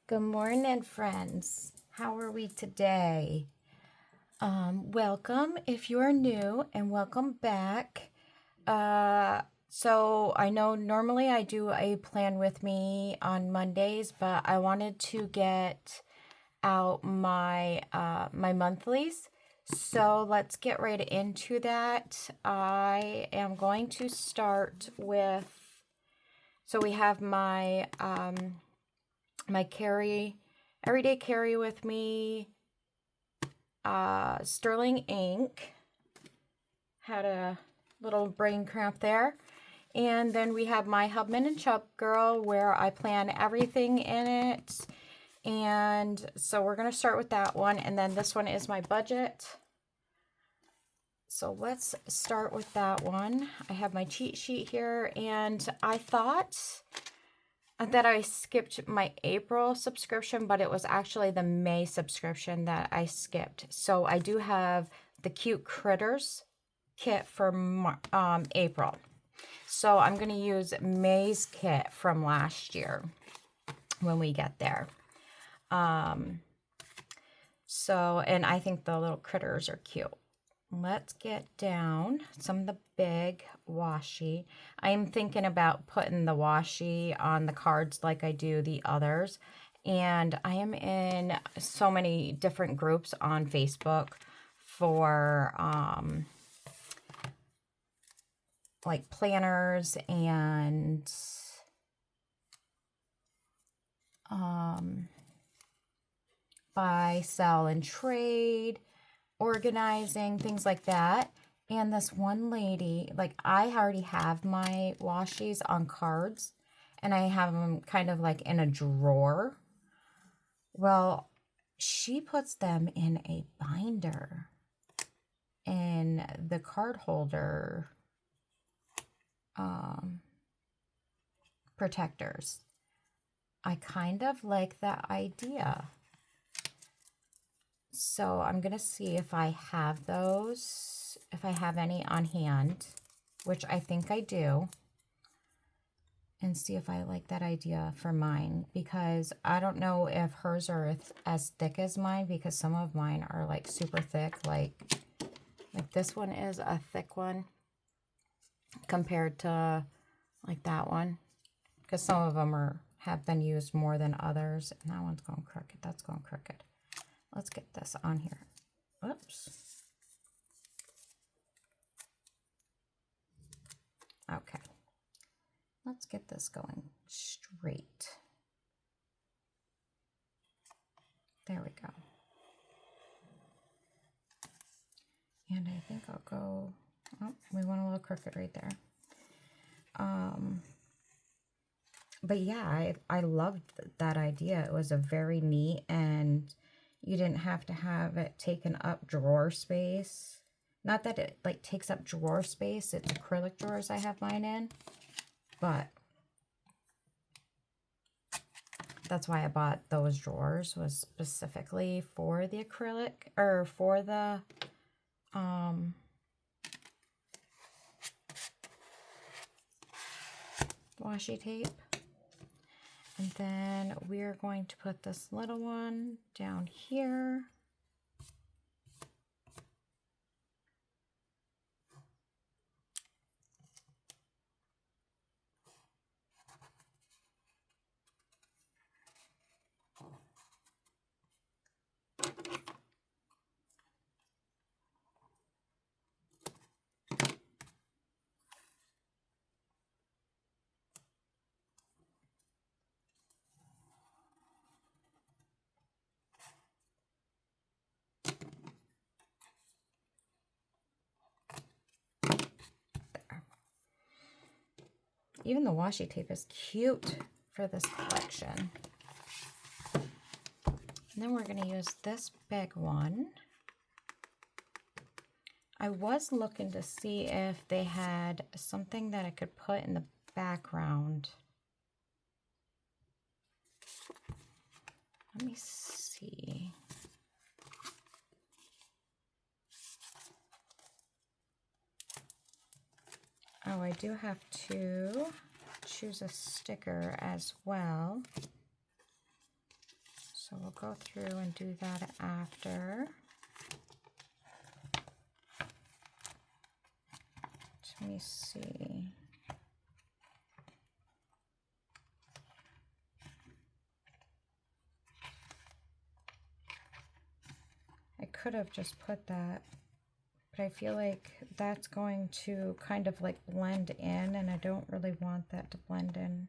Good morning, friends. How are we today? Welcome if you're new, and welcome back. So I know normally I do a plan with me on Mondays, but I wanted to get out my my monthlies. So let's get right into that. I am going to start with, so we have my my carry, everyday carry with me, Sterling ink. Had a little brain cramp there. And then we have my Hubman and Chubgirl where I plan everything in it. And so we're going to start with that one. And then this one is my budget. So let's start with that one. I have my cheat sheet here, and I thought that I skipped my April subscription, but it was actually the May subscription that I skipped. So I do have the Cute Critters kit for April. So I'm going to use May's kit from last year when we get there. And I think the little critters are cute. Let's get down some of the big washi. I am thinking about putting the washi on the cards like I do the others. And I am in so many different groups on Facebook for like planners and buy, sell, and trade, organizing, things like that. And this one lady, like, I already have my washies on cards, and I have them kind of like in a drawer. Well, she puts them in a binder in the card holder protectors. I kind of like that idea. So I'm going to see if I have those, if I have any on hand, which I think I do, and see if I like that idea for mine, because I don't know if hers are as thick as mine, because some of mine are like super thick, like this one is a thick one compared to like that one, because some of them have been used more than others. And that one's going crooked, that's going crooked. Let's get this on here. Oops. Okay. Let's get this going straight. There we go. And I think I'll go, oh, we went a little crooked right there. But yeah, I loved that idea. It was a very neat, and you didn't have to have it taken up drawer space. Not that it like takes up drawer space. It's acrylic drawers I have mine in. But that's why I bought those drawers, was specifically for the acrylic, or for the washi tape. And then we're going to put this little one down here. Even the washi tape is cute for this collection. And then we're going to use this big one. I was looking to see if they had something that I could put in the background. Let me see. Oh, I do have to choose a sticker as well. So we'll go through and do that after. Let me see. I could have just put that, but I feel like that's going to kind of like blend in, and I don't really want that to blend in.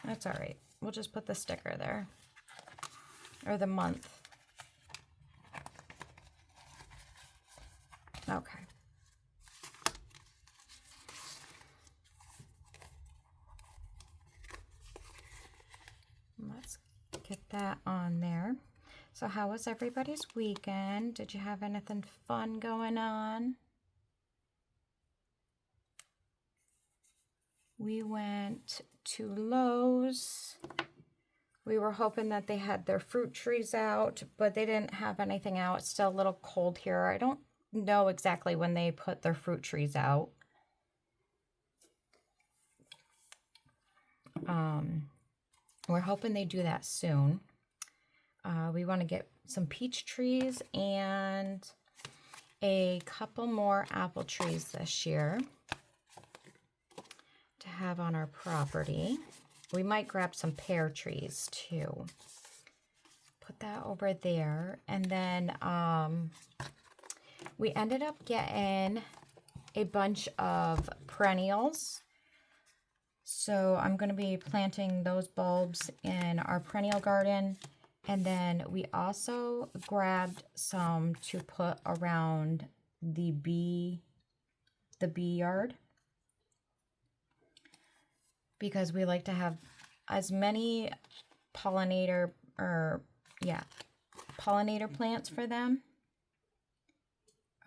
That's all right. We'll just put the sticker there, or the month. Okay. Let's get that on there. So how was everybody's weekend? Did you have anything fun going on? We went to Lowe's. We were hoping that they had their fruit trees out, but they didn't have anything out. It's still a little cold here. I don't know exactly when they put their fruit trees out. We're hoping they do that soon. We want to get some peach trees and a couple more apple trees this year to have on our property. We might grab some pear trees too. Put that over there. And then we ended up getting a bunch of perennials. So I'm going to be planting those bulbs in our perennial garden. And then we also grabbed some to put around the bee yard, because we like to have as many pollinator plants for them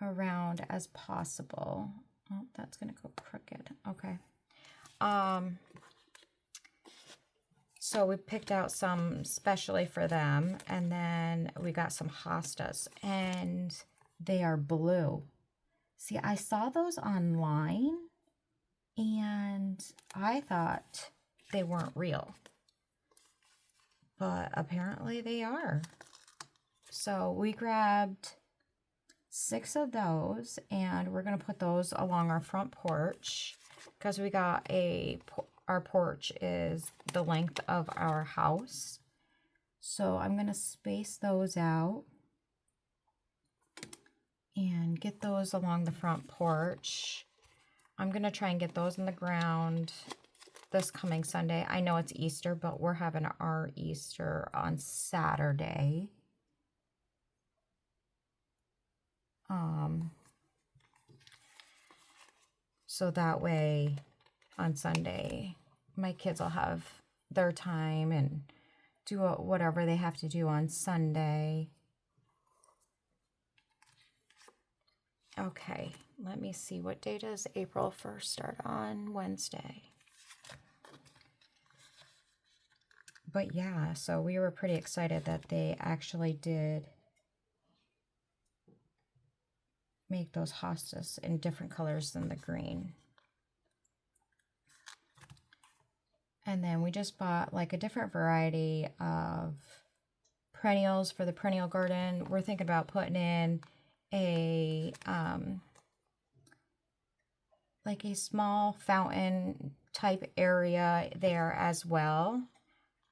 around as possible. Oh, that's gonna go crooked. Okay. So we picked out some specially for them, and then we got some hostas, and they are blue. See, I saw those online, and I thought they weren't real, but apparently they are. So we grabbed 6 of those, and we're going to put those along our front porch, because we got our porch is the length of our house. So I'm going to space those out and get those along the front porch. I'm going to try and get those in the ground this coming Sunday. I know it's Easter, but we're having our Easter on Saturday. So that way on Sunday, my kids will have their time and do whatever they have to do on Sunday. Okay, let me see. What day does April 1st start on? Wednesday. But yeah, so we were pretty excited that they actually did make those hostas in different colors than the green. And then we just bought like a different variety of perennials for the perennial garden. We're thinking about putting in a like a small fountain type area there as well,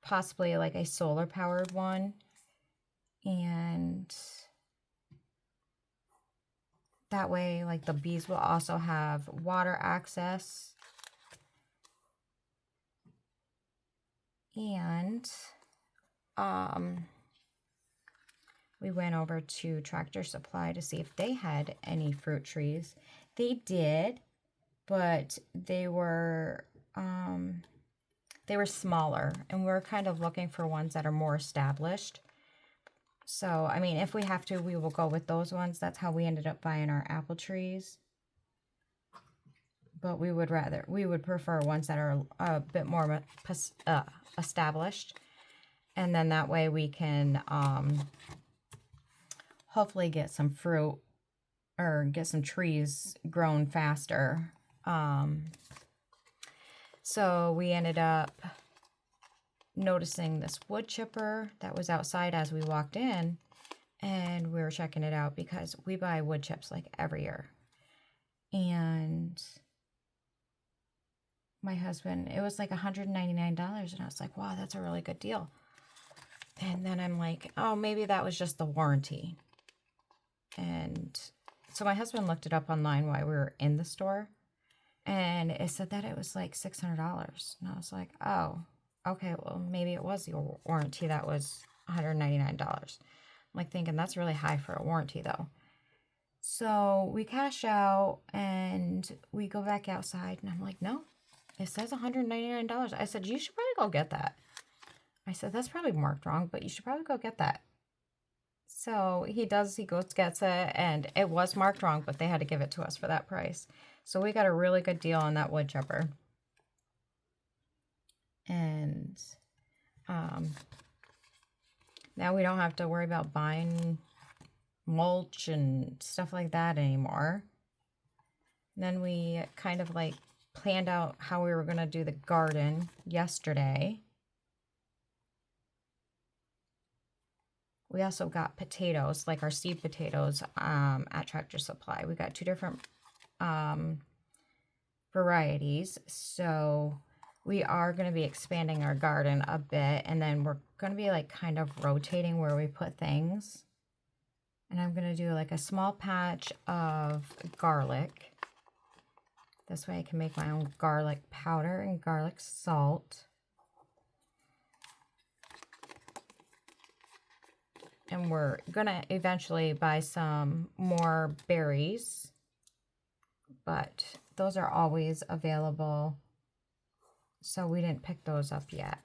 possibly like a solar powered one, and that way like the bees will also have water access. And we went over to Tractor Supply to see if they had any fruit trees. They did, but they were smaller, and we're kind of looking for ones that are more established. So, I mean, if we have to, we will go with those ones. That's how we ended up buying our apple trees. But we would prefer ones that are a bit more established. And then that way we can hopefully get some fruit or get some trees grown faster. So we ended up noticing this wood chipper that was outside as we walked in, and we were checking it out because we buy wood chips like every year. And my husband, it was like $199, and I was like, wow, that's a really good deal. And then I'm like, oh, maybe that was just the warranty. And so my husband looked it up online while we were in the store, and it said that it was like $600. And I was like, oh, okay, well, maybe it was your warranty that was $199. I'm like thinking that's really high for a warranty though. So we cash out and we go back outside, and I'm like, no, it says $199. I said, you should probably go get that. I said, that's probably marked wrong, but you should probably go get that. So he does, he goes, gets it, and it was marked wrong, but they had to give it to us for that price. So we got a really good deal on that wood chipper. And now we don't have to worry about buying mulch and stuff like that anymore. And then we kind of like planned out how we were going to do the garden yesterday. We also got potatoes, like our seed potatoes, at Tractor Supply. We got 2 different varieties. So we are going to be expanding our garden a bit, and then we're going to be like kind of rotating where we put things. And I'm going to do like a small patch of garlic. This way I can make my own garlic powder and garlic salt. And we're going to eventually buy some more berries, but those are always available, so we didn't pick those up yet.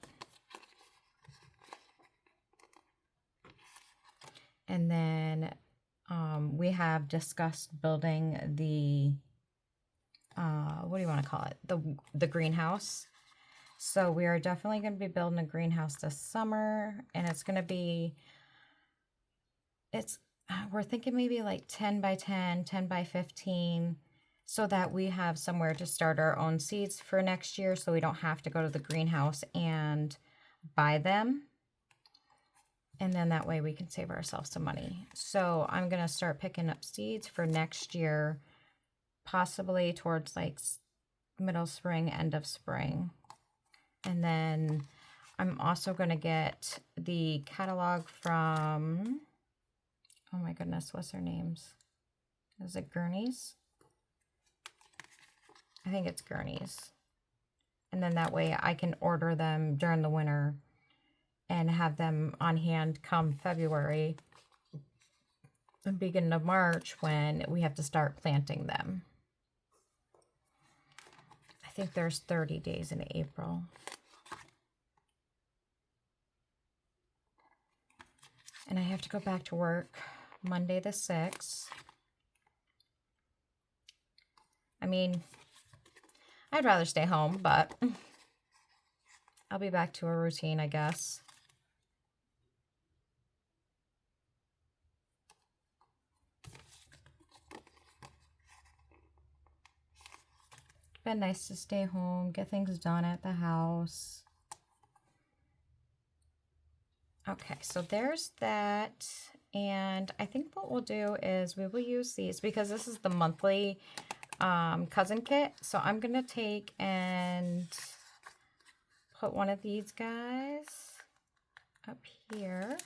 And then we have discussed building the, what do you want to call it? The greenhouse. So we are definitely going to be building a greenhouse this summer, and it's going to be, we're thinking maybe like 10 by 10, 10 by 15, so that we have somewhere to start our own seeds for next year, so we don't have to go to the greenhouse and buy them. And then that way we can save ourselves some money. So I'm going to start picking up seeds for next year, possibly towards like middle spring, end of spring. And then I'm also going to get the catalog from, oh my goodness, what's their names? Is it Gurney's? I think it's Gurney's. And then that way I can order them during the winter and have them on hand come February and beginning of March when we have to start planting them. I think there's 30 days in April. And I have to go back to work Monday the 6th. I mean, I'd rather stay home, but I'll be back to a routine, I guess. It's been nice to stay home, get things done at the house. Okay, so there's that. And I think what we'll do is we will use these because this is the monthly cousin kit. So I'm going to take and put one of these guys up here.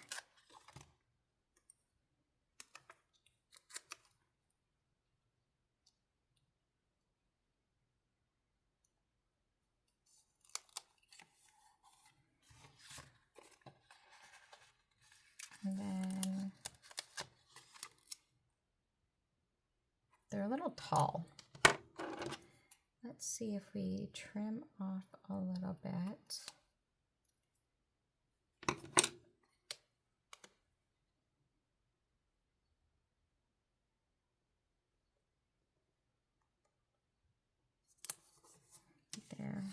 And then they're a little tall. Let's see if we trim off a little bit. There.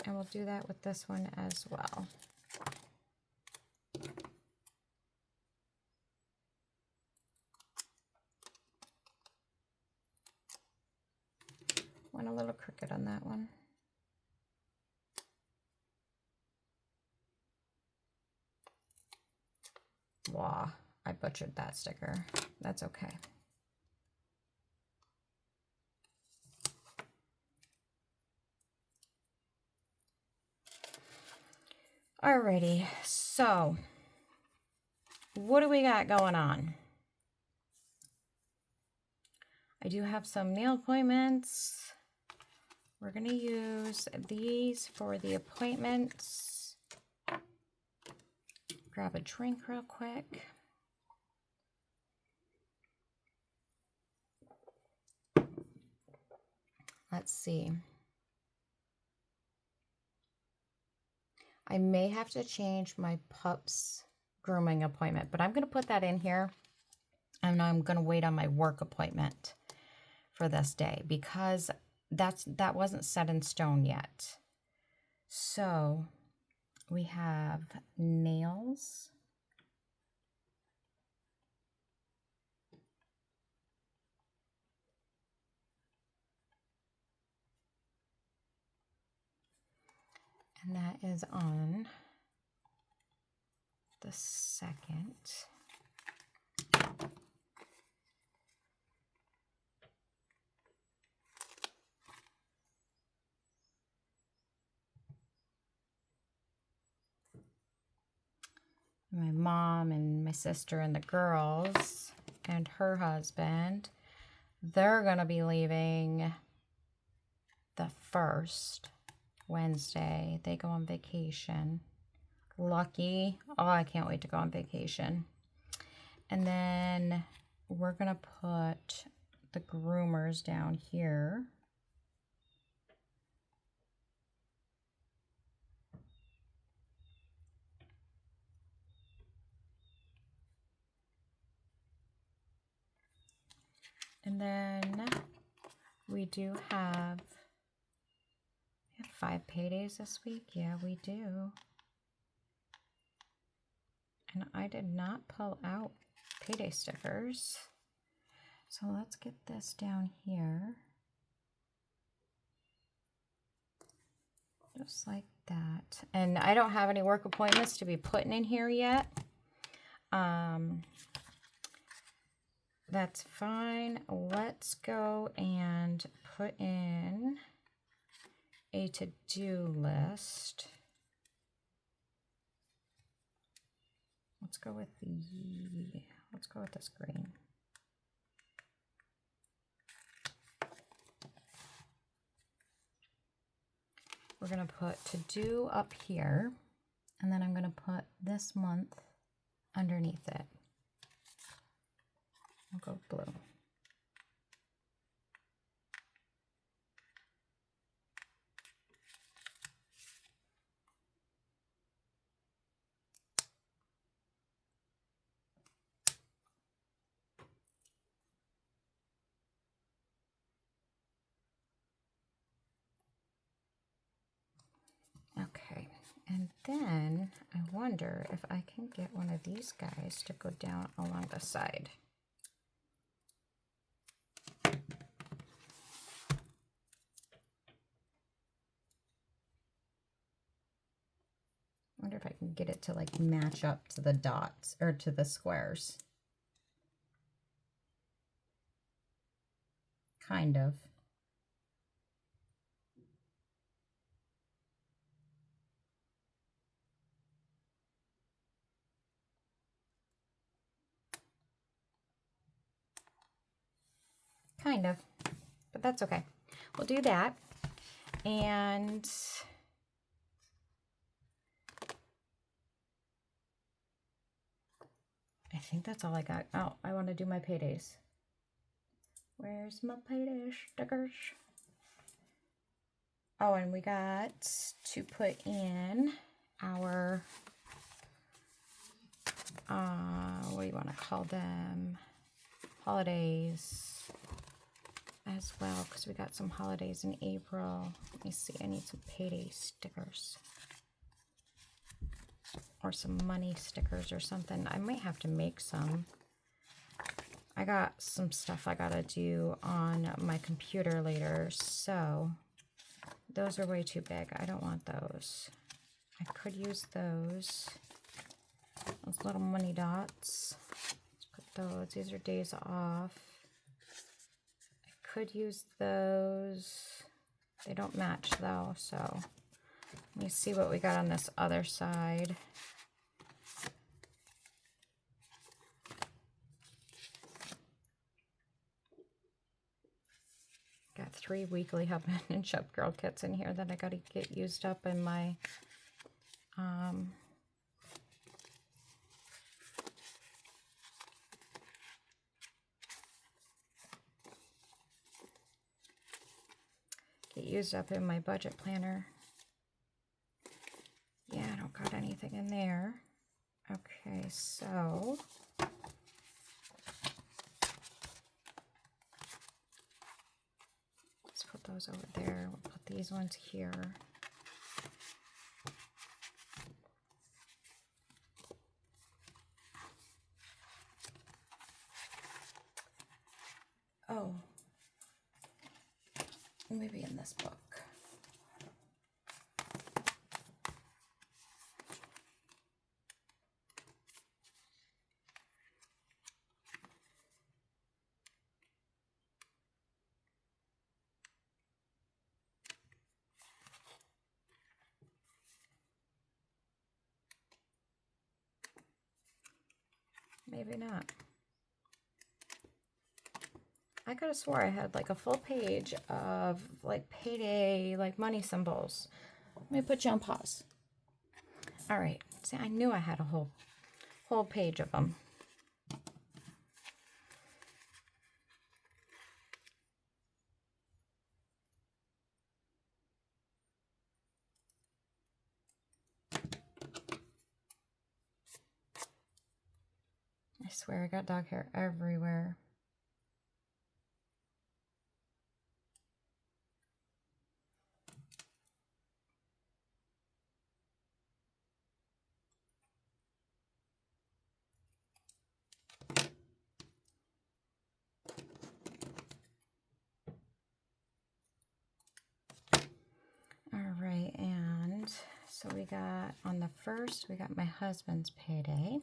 And we'll do that with this one as well. Went a little crooked on that one. Wow, I butchered that sticker. That's okay. Alrighty, so what do we got going on? I do have some nail appointments. We're going to use these for the appointments. Grab a drink real quick. Let's see. I may have to change my pup's grooming appointment, but I'm going to put that in here. And I'm going to wait on my work appointment for this day because that wasn't set in stone yet. So we have nails. And that is on the 2nd. My mom and my sister and the girls and her husband, they're going to be leaving the 1st Wednesday. They go on vacation. Lucky. Oh, I can't wait to go on vacation. And then we're going to put the groomers down here. And then we do have 5 paydays this week. Yeah, we do. And I did not pull out payday stickers. So let's get this down here. Just like that. And I don't have any work appointments to be putting in here yet. That's fine. Let's go and put in a to-do list. Let's go with this green. We're going to put to do up here, and then I'm going to put this month underneath it. I'll go blue. Okay, and then I wonder if I can get one of these guys to go down along the side. I wonder if I can get it to like match up to the dots or to the squares. Kind of. Kind of, but that's okay. We'll do that. And I think that's all I got. Oh, I want to do my paydays. Where's my payday stickers? Oh, and we got to put in our, what do you want to call them? Holidays as well, because we got some holidays in April. Let me see, I need some payday stickers. Or some money stickers or something. I might have to make some. I got some stuff I gotta do on my computer later, so those are way too big. I don't want those. I could use those. Those little money dots. Let's put those. These are days off. I could use those. They don't match though, so let me see what we got on this other side. Got 3 weekly Hubman and Chubgirl kits in here that I got to get used up in my budget planner. Yeah, I don't got anything in there. Okay, so let's put those over there. We'll put these ones here. Oh, maybe in this book. Maybe not. I could have swore I had like a full page of like payday, like money symbols. Let me put you on pause. All right. See, I knew I had a whole page of them. I swear I got dog hair everywhere. All right, and so we got on the first, we got my husband's payday.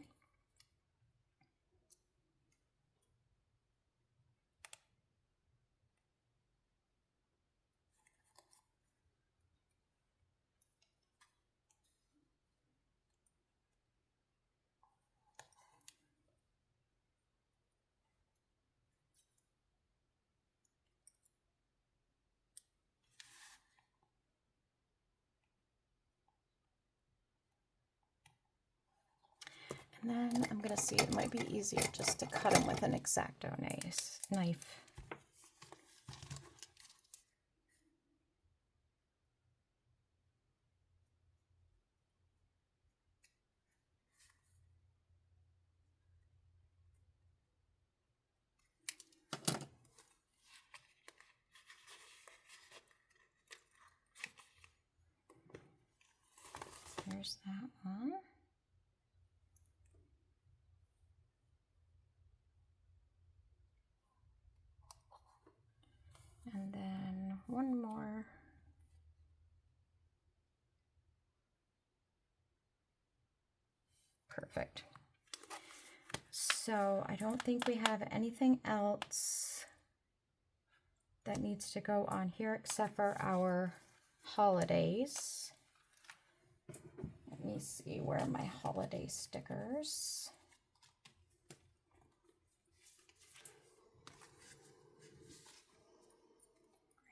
And then I'm going to see, it might be easier just to cut them with an X-Acto knife. There's that one. And then one more. Perfect. So I don't think we have anything else that needs to go on here except for our holidays. Let me see, where are my holiday stickers?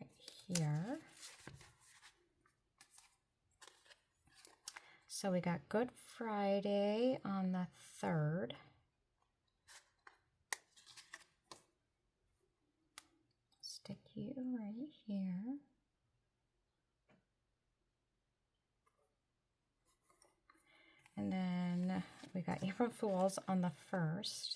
Right here. So we got Good Friday on the 3rd. Stick you right here. And then we got April Fools on the 1st.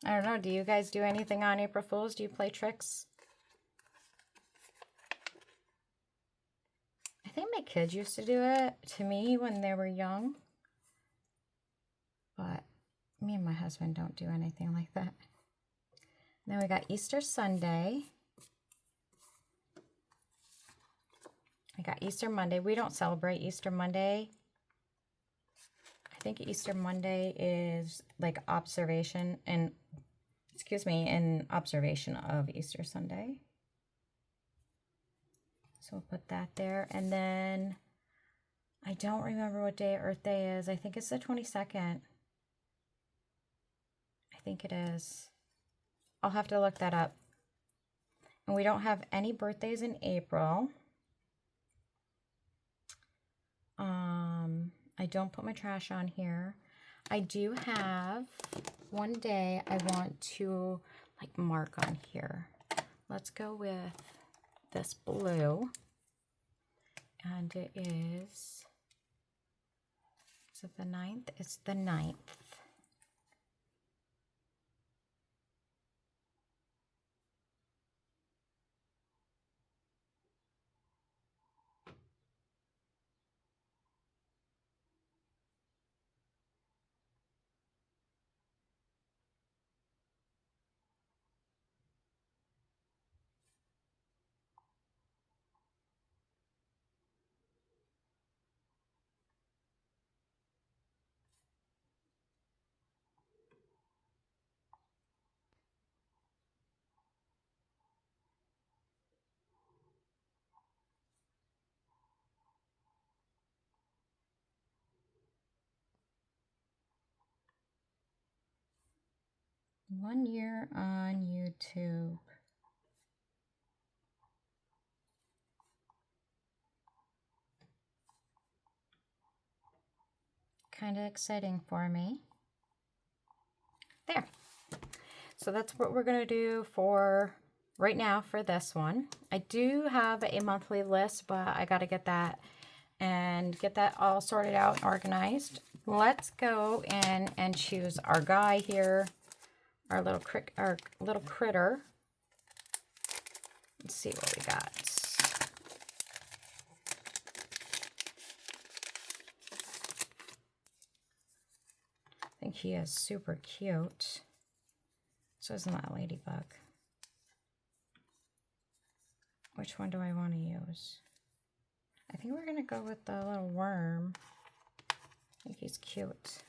I don't know, do you guys do anything on April Fools? Do you play tricks? I think my kids used to do it to me when they were young. But me and my husband don't do anything like that. Then we got Easter Sunday. I got Easter Monday. We don't celebrate Easter Monday. I think Easter Monday is like observation and, excuse me, in observation of Easter Sunday. So we'll put that there. And then I don't remember what day Earth Day is. I think it's the 22nd. I think it is. I'll have to look that up. And we don't have any birthdays in April. I don't put my trash on here. I do have one day I want to like mark on here. Let's go with this blue. And it is it the 9th? It's the 9th. One year on YouTube. Kind of exciting for me. There. So that's what we're going to do for right now for this one. I do have a monthly list, but I got to get that and get that all sorted out and organized. Let's go in and choose our guy here, our little critter. Let's see what we got. I think he is super cute. So isn't that ladybug? Which one do I want to use? I think we're going to go with the little worm. I think he's cute.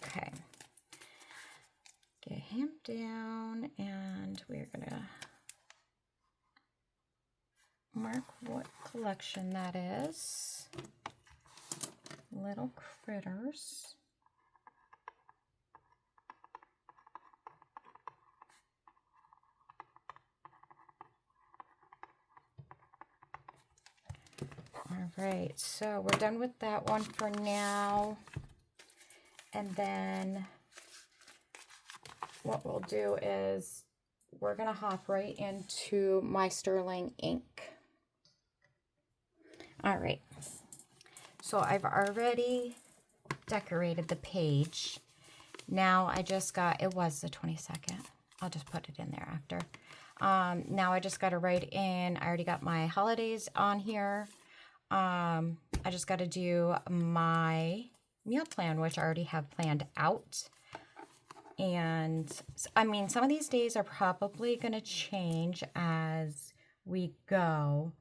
Okay. Get him down, and we're going to mark what collection that is. Little critters. All right, so we're done with that one for now. And then what we'll do is we're going to hop right into my sterling ink. All right. So I've already decorated the page. Now I just got, it was the 22nd. I'll just put it in there after. Now I just got to write in, I already got my holidays on here. I just got to do my meal plan, which I already have planned out. And I mean, some of these days are probably going to change as we go.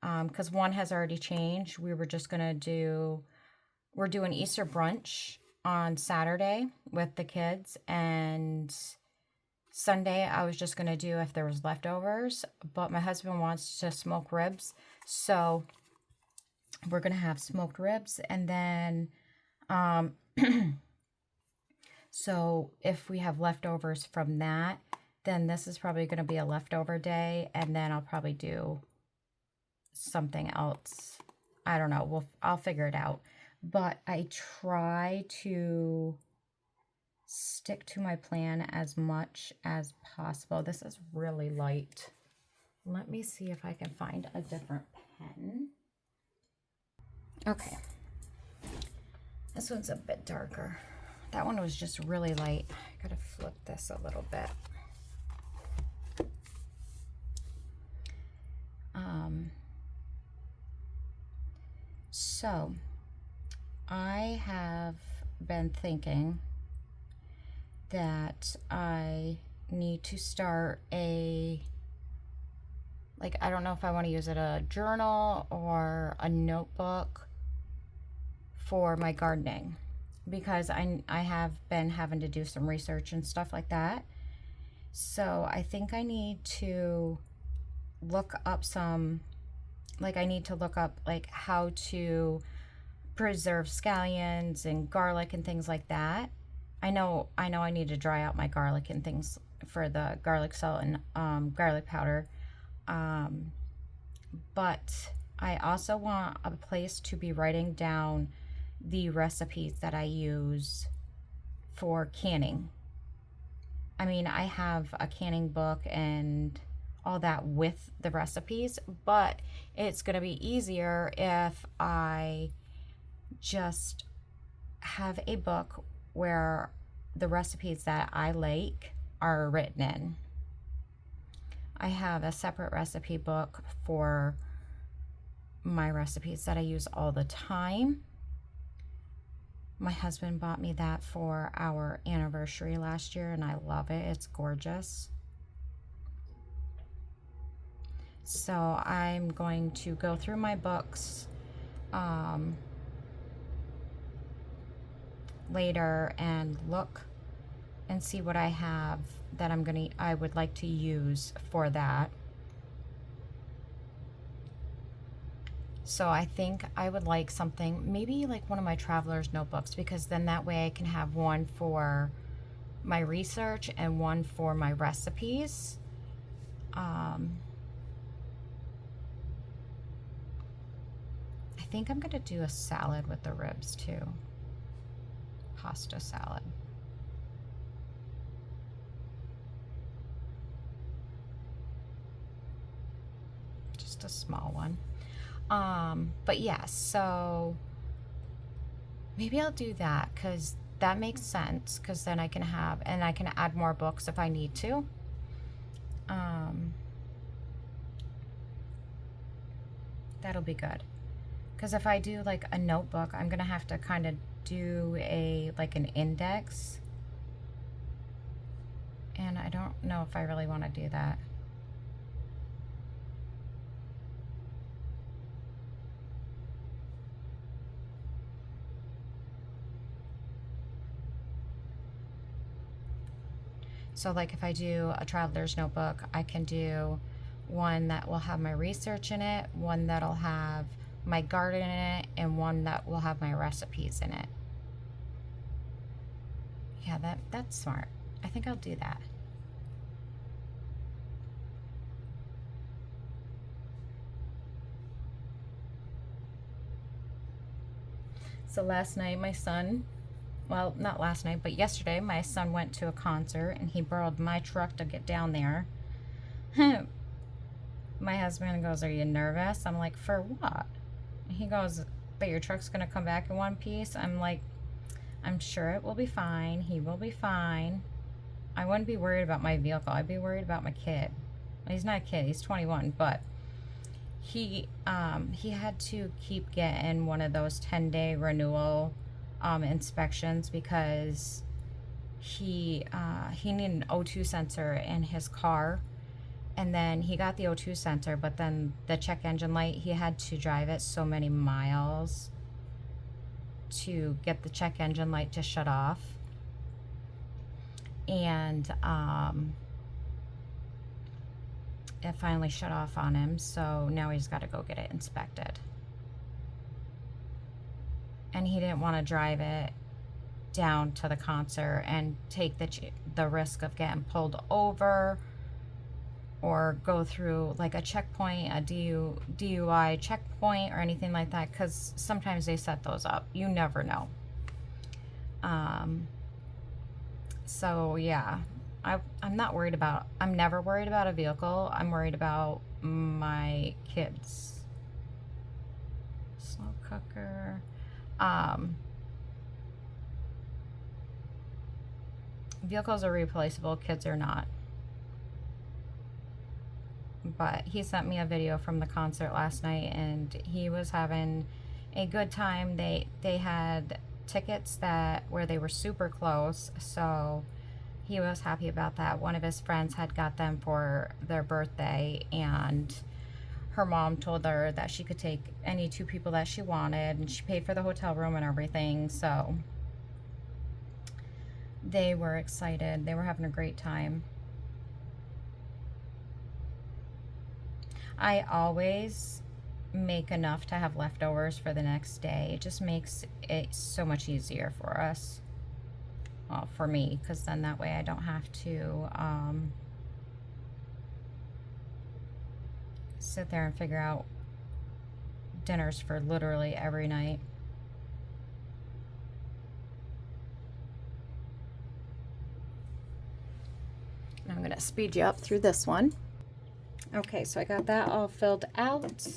Because one has already changed. We were just going to do, we're doing Easter brunch on Saturday with the kids. And Sunday, I was just going to do if there was leftovers. But my husband wants to smoke ribs. So we're going to have smoked ribs. And then, so if we have leftovers from that, then this is probably going to be a leftover day. And then I'll probably do something else. I don't know. I'll figure it out. But I try to stick to my plan as much as possible. This is really light. Let me see if I can find a different pen. Okay. This one's a bit darker. That one was just really light. I gotta flip this a little bit. So I have been thinking that I need to start I don't know if I want to use it a journal or a notebook for my gardening, because I have been having to do some research and stuff like that. So I think I need to look up how to preserve scallions and garlic and things like that. I know I need to dry out my garlic and things for the garlic salt and garlic powder. But I also want a place to be writing down the recipes that I use for canning. I mean, I have a canning book and all that with the recipes, but it's going to be easier if I just have a book where the recipes that I like are written in. I have a separate recipe book for my recipes that I use all the time. My husband bought me that for our anniversary last year, and I love it. It's gorgeous. So I'm going to go through my books later and look and see what I have that I would like to use for that. So I think I would like something, maybe like one of my traveler's notebooks, because then that way I can have one for my research and one for my recipes. I think I'm gonna do a salad with the ribs too. Pasta salad. Just a small one. But yeah, so maybe I'll do that, because that makes sense, because then I can add more books if I need to. That'll be good, because if I do like a notebook, I'm gonna have to kind of do an index, and I don't know if I really want to do that. So like if I do a traveler's notebook, I can do one that will have my research in it, one that'll have my garden in it, and one that will have my recipes in it. Yeah, that's smart. I think I'll do that. So last night my son, well, not last night, but yesterday, my son went to a concert and he borrowed my truck to get down there. My husband goes, "Are you nervous?" I'm like, "For what?" He goes, "But your truck's going to come back in one piece." I'm like, "I'm sure it will be fine. He will be fine. I wouldn't be worried about my vehicle. I'd be worried about my kid." Well, he's not a kid. He's 21, but he had to keep getting one of those 10-day renewal inspections, because he needed an O2 sensor in his car, and then he got the O2 sensor, but then the check engine light, he had to drive it so many miles to get the check engine light to shut off, and it finally shut off on him, so now he's got to go get it inspected. And he didn't want to drive it down to the concert and take the risk of getting pulled over or go through like a checkpoint, a DUI checkpoint or anything like that, because sometimes they set those up. You never know. So yeah, I'm never worried about a vehicle. I'm worried about my kids. Slow cooker. Vehicles are replaceable, kids are not. But he sent me a video from the concert last night, and he was having a good time. They had tickets where they were super close, so he was happy about that. One of his friends had got them for their birthday, and her mom told her that she could take any 2 people that she wanted, and she paid for the hotel room and everything, so they were excited. They were having a great time. I always make enough to have leftovers for the next day. It just makes it so much easier for us. Well, for me, because then that way I don't have to sit there and figure out dinners for literally every night. I'm going to speed you up through this one. Okay, so I got that all filled out.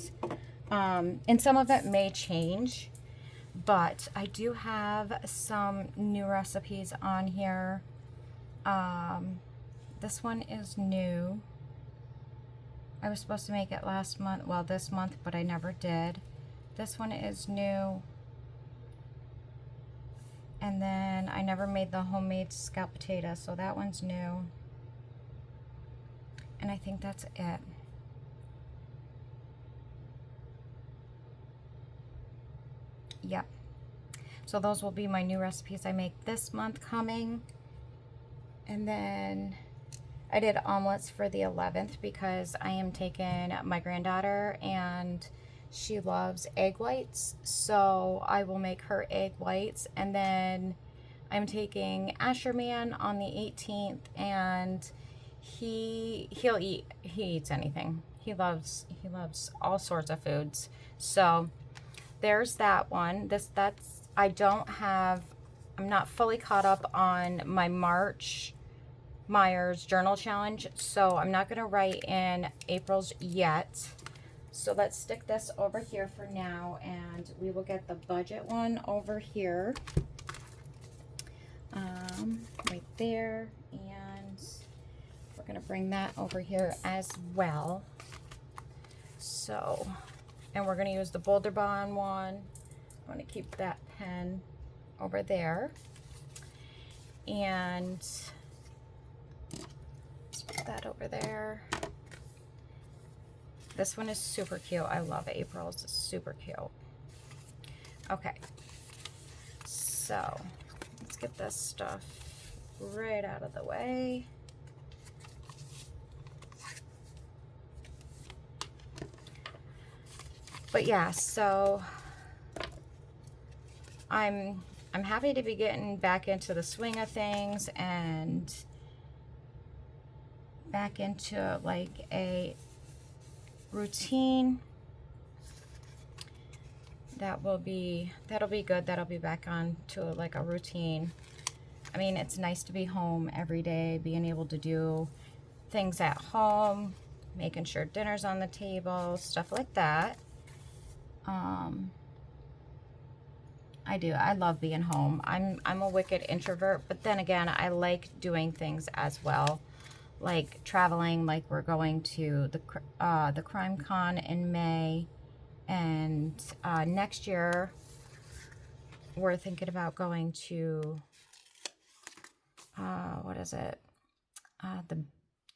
And some of it may change, but I do have some new recipes on here. This one is new. I was supposed to make it last month, well, this month, but I never did. This one is new. And then I never made the homemade scalloped potato, so that one's new. And I think that's it. Yep. So those will be my new recipes I make this month coming. And then I did omelets for the 11th because I am taking my granddaughter and she loves egg whites. So I will make her egg whites. And then I'm taking Asher Man on the 18th, and he eats anything. He loves all sorts of foods. So there's that one. I'm not fully caught up on my March Myers journal challenge, so I'm not going to write in April's yet. So let's stick this over here for now, and we will get the budget one over here, right there, and we're going to bring that over here as well. So, and we're going to use the Boulder Bond one. I'm going to keep that pen over there, and let's put that over there. This one is super cute. I love April's. It's super cute. Okay, so let's get this stuff right out of the way. But yeah, so I'm happy to be getting back into the swing of things and back into like a routine. That'll be good. That'll be back on to like a routine. I mean, it's nice to be home every day, being able to do things at home, making sure dinner's on the table, stuff like that. I love being home. I'm a wicked introvert, but then again, I like doing things as well, like traveling. Like we're going to the Crime Con in May, and next year we're thinking about going to what is it?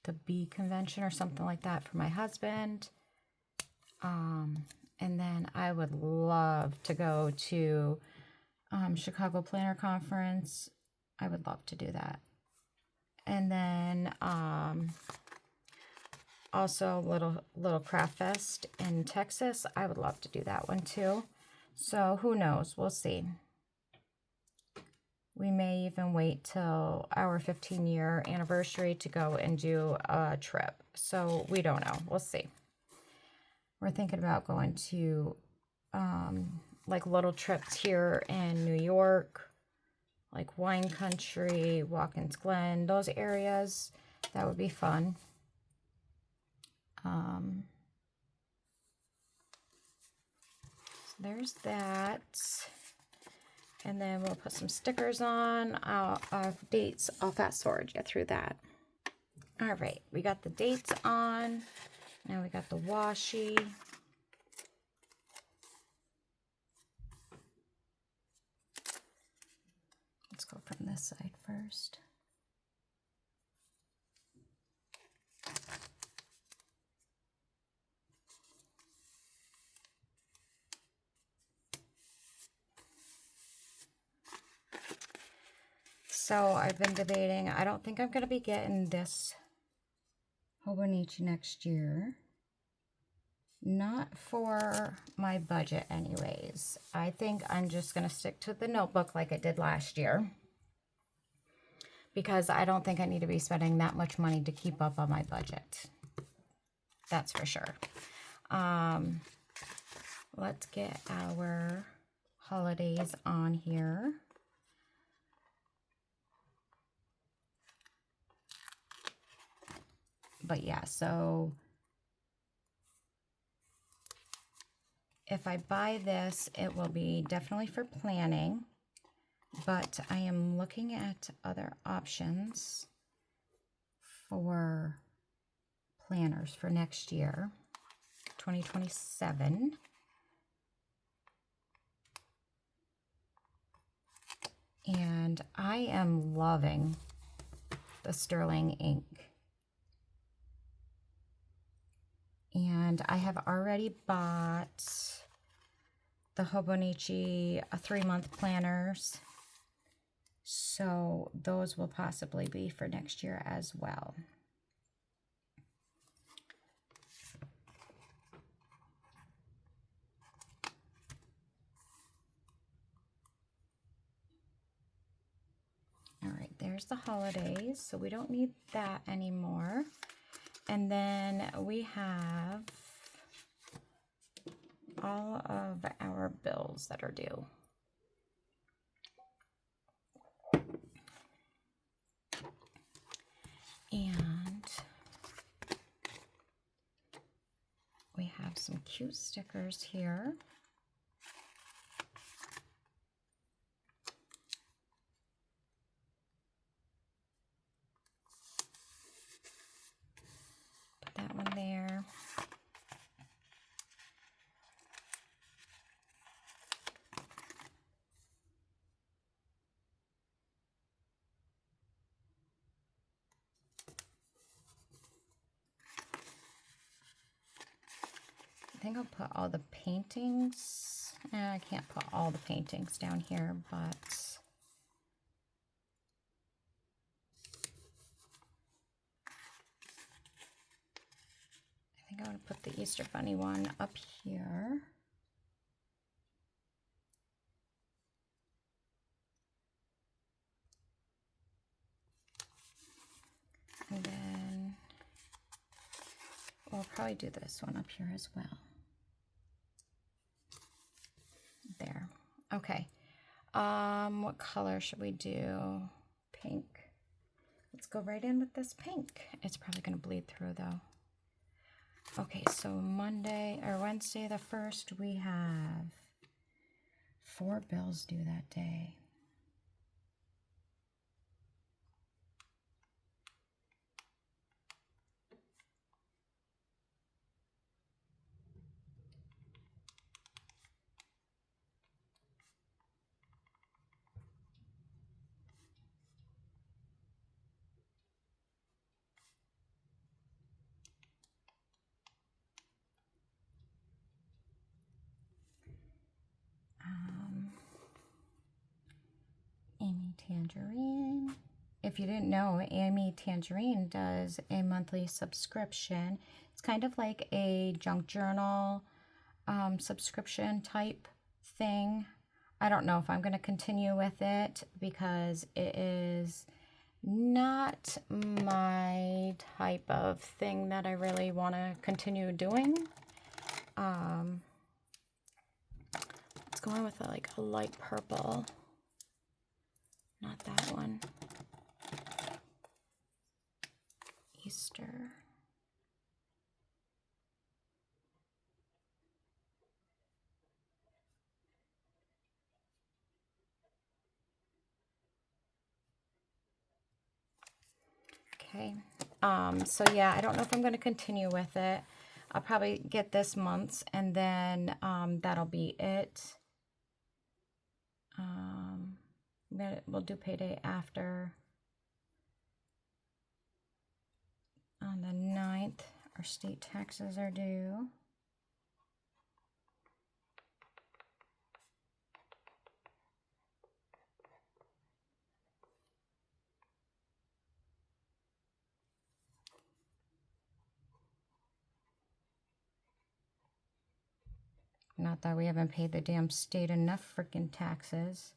The bee convention or something like that for my husband. And then I would love to go to Chicago Planner Conference. I would love to do that. And then also little craft fest in Texas. I would love to do that one too. So who knows? We'll see. We may even wait till our 15-year anniversary to go and do a trip. So we don't know. We'll see. We're thinking about going to like little trips here in New York, like Wine Country, Watkins Glen, those areas. That would be fun. So there's that. And then we'll put some stickers on of dates. I'll fast forward you through that. All right, we got the dates on. Now we got the washi. Let's go from this side first. So I've been debating, I don't think I'm going to be getting this Hobonichi next year. Not for my budget anyways. I think I'm just going to stick to the notebook like I did last year. Because I don't think I need to be spending that much money to keep up on my budget. That's for sure. Let's get our holidays on here. But yeah, so if I buy this, it will be definitely for planning, but I am looking at other options for planners for next year, 2027. And I am loving the sterling ink. And I have already bought the Hobonichi 3-month planners. So those will possibly be for next year as well. All right, there's the holidays. So we don't need that anymore. And then we have all of our bills that are due. And we have some cute stickers here. Put that one there. I think I'll put all the paintings. I can't put all the paintings down here, but I think I want to put the Easter Bunny one up here. And then we'll probably do this one up here as well. There. Okay. What color should we do? Pink. Let's go right in with this pink. It's probably going to bleed through though. Okay, so Monday or Wednesday the 1st, we have 4 bills due that day. Amy Tangerine. If you didn't know, Amy Tangerine does a monthly subscription. It's kind of like a junk journal subscription type thing. I don't know if I'm going to continue with it because it is not my type of thing that I really want to continue doing. Let's go on with like a light purple. Not that one. Easter. Okay. So yeah, I don't know if I'm going to continue with it. I'll probably get this month's and then that'll be it. we'll do payday after. On the 9th, our state taxes are due. Not that we haven't paid the damn state enough freaking taxes.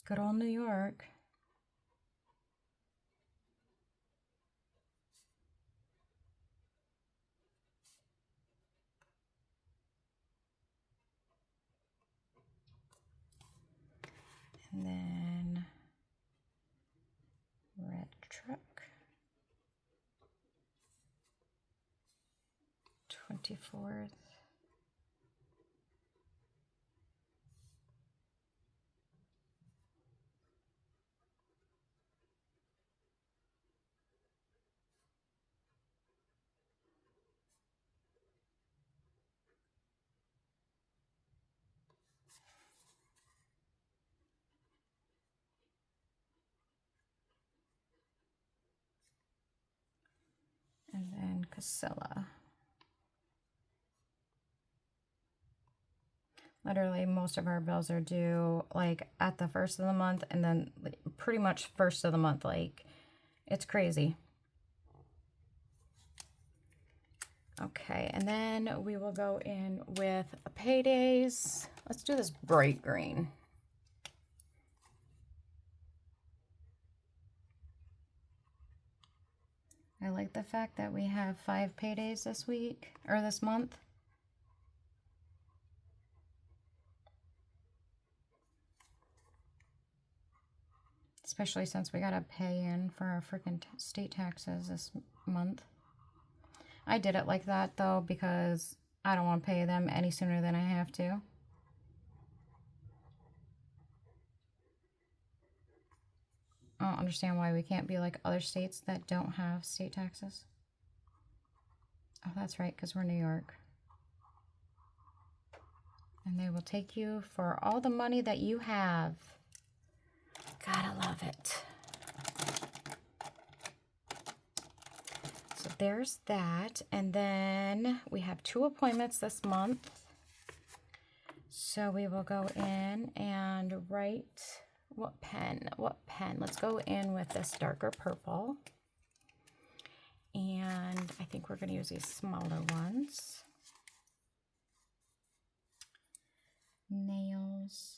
Good old New York. And then red truck. 24th. And then Casella. Literally, most of our bills are due like at the first of the month, and then pretty much first of the month. Like, it's crazy. Okay, and then we will go in with paydays. Let's do this bright green. I like the fact that we have 5 paydays this week, or this month. Especially since we gotta pay in for our freaking state taxes this month. I did it like that though because I don't want to pay them any sooner than I have to. I don't understand why we can't be like other states that don't have state taxes. Oh, that's right, because we're New York. And they will take you for all the money that you have. Gotta love it. So there's that. And then we have 2 appointments this month. So we will go in and write, what pen? Let's go in with this darker purple. And I think we're going to use these smaller ones. Nails.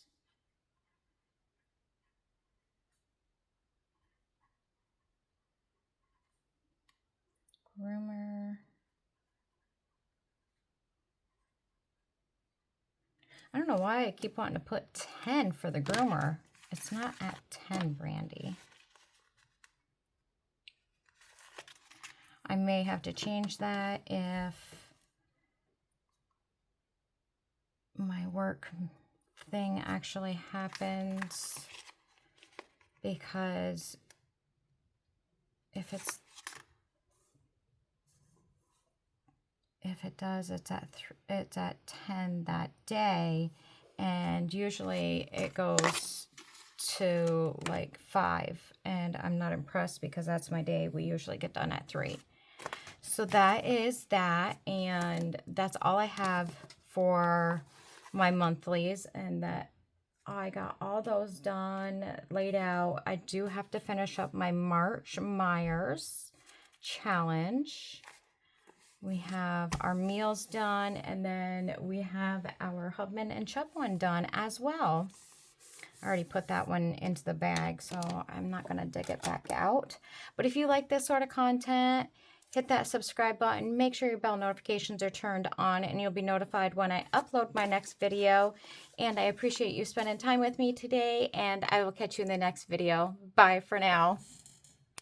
Groomer. I don't know why I keep wanting to put 10 for the groomer. It's not at 10, Brandy. I may have to change that if my work thing actually happens, because if it does, it's at 10 that day, and usually it goes to like 5, and I'm not impressed because that's my day. We usually get done at 3. So that is that, and that's all I have for my monthlies, and that I got all those done, laid out. I do have to finish up my March Myers challenge. We have our meals done, and then we have our Hubman and Chub one done as well. I already put that one into the bag, so I'm not going to dig it back out. But if you like this sort of content, hit that subscribe button. Make sure your bell notifications are turned on, and you'll be notified when I upload my next video. And I appreciate you spending time with me today, and I will catch you in the next video. Bye for now.